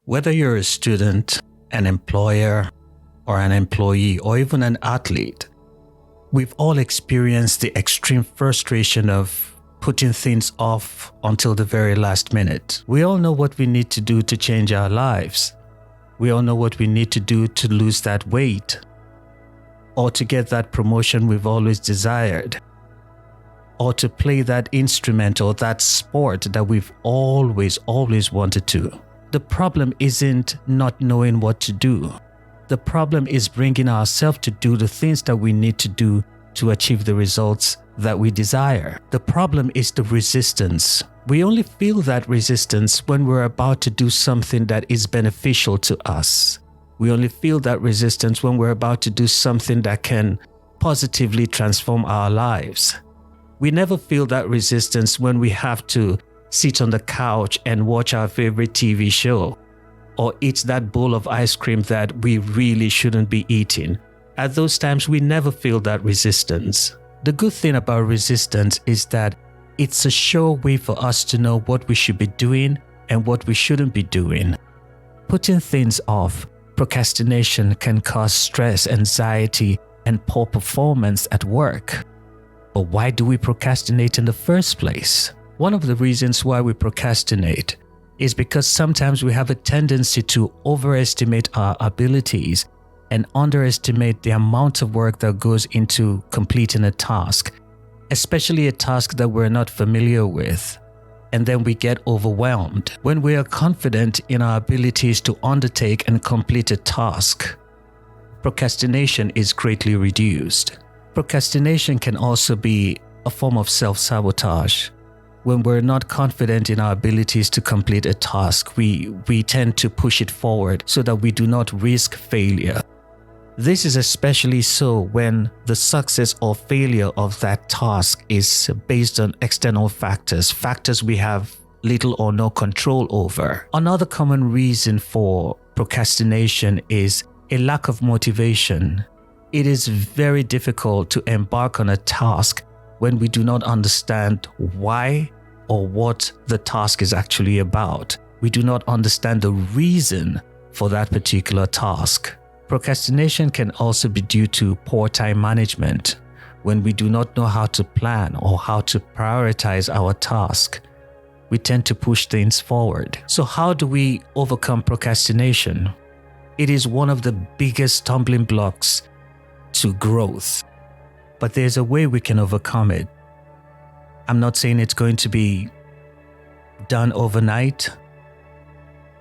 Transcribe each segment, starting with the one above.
Whether you're a student, an employer, or an employee, or even an athlete, we've all experienced the extreme frustration of putting things off until the very last minute. We all know what we need to do to change our lives. We all know what we need to do to lose that weight, or to get that promotion we've always desired, or to play that instrument or that sport that we've always wanted to. The problem isn't not knowing what to do. The problem is bringing ourselves to do the things that we need to do to achieve the results that we desire. The problem is the resistance. We only feel that resistance when we're about to do something that is beneficial to us. We only feel that resistance when we're about to do something that can positively transform our lives. We never feel that resistance when we have to sit on the couch and watch our favorite TV show, or eat that bowl of ice cream that we really shouldn't be eating. At those times, we never feel that resistance. The good thing about resistance is that it's a sure way for us to know what we should be doing and what we shouldn't be doing. Putting things off, procrastination, can cause stress, anxiety, and poor performance at work. But why do we procrastinate in the first place? One of the reasons why we procrastinate is because sometimes we have a tendency to overestimate our abilities and underestimate the amount of work that goes into completing a task, especially a task that we're not familiar with, and then we get overwhelmed. When we are confident in our abilities to undertake and complete a task, procrastination is greatly reduced. Procrastination can also be a form of self-sabotage. When we're not confident in our abilities to complete a task, we tend to push it forward so that we do not risk failure. This is especially so when the success or failure of that task is based on external factors we have little or no control over. Another common reason for procrastination is a lack of motivation. It is very difficult to embark on a task when we do not understand why or what the task is actually about. We do not understand the reason for that particular task. Procrastination can also be due to poor time management. When we do not know how to plan or how to prioritize our task, we tend to push things forward. So how do we overcome procrastination? It is one of the biggest stumbling blocks to growth, but there's a way we can overcome it. I'm not saying it's going to be done overnight,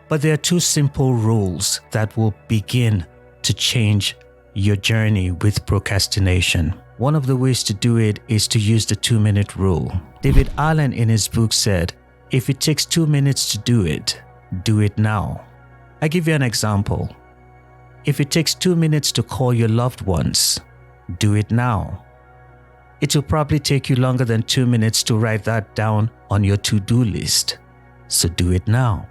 but there are two simple rules that will begin to change your journey with procrastination. One of the ways to do it is to use the 2-minute rule. Davidallen in his book said, if it takes 2 minutes to do it now. I give you an example. If it takes 2 minutes to call your loved ones, do it now. It will probably take you longer than 2 minutes to write that down on your to-do list, so do it now.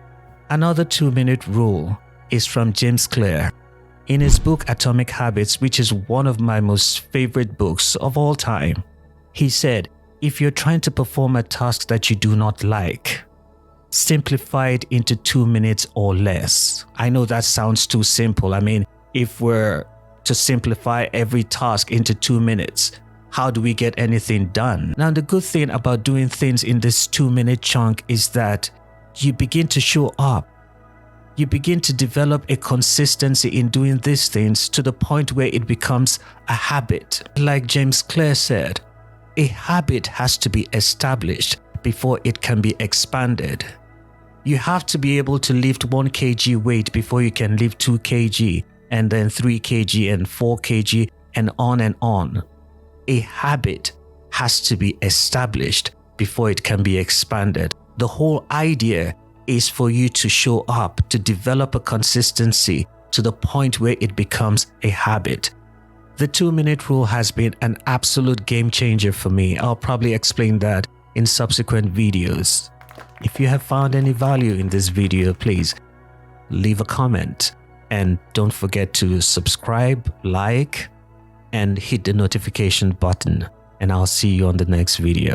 Another 2-minute rule is from James Clear. In his book Atomic Habits, which is one of my most favorite books of all time, he said, if you're trying to perform a task that you do not like, simplify it into 2 minutes or less. I know that sounds too simple. I mean, if we're to simplify every task into 2 minutes, how do we get anything done? Now, the good thing about doing things in this 2-minute chunk is that you begin to show up. You begin to develop a consistency in doing these things to the point where it becomes a habit. Like James Clear said, a habit has to be established before it can be expanded. You have to be able to lift 1 kg weight before you can lift 2 kg, and then 3 kg and 4 kg, and on and on. A habit has to be established before it can be expanded. The whole idea is for you to show up, to develop a consistency to the point where it becomes a habit. The 2-minute rule has been an absolute game changer for me. I'll probably explain that in subsequent videos. If you have found any value in this video, please leave a comment and don't forget to subscribe, like, and hit the notification button. And I'll see you on the next video.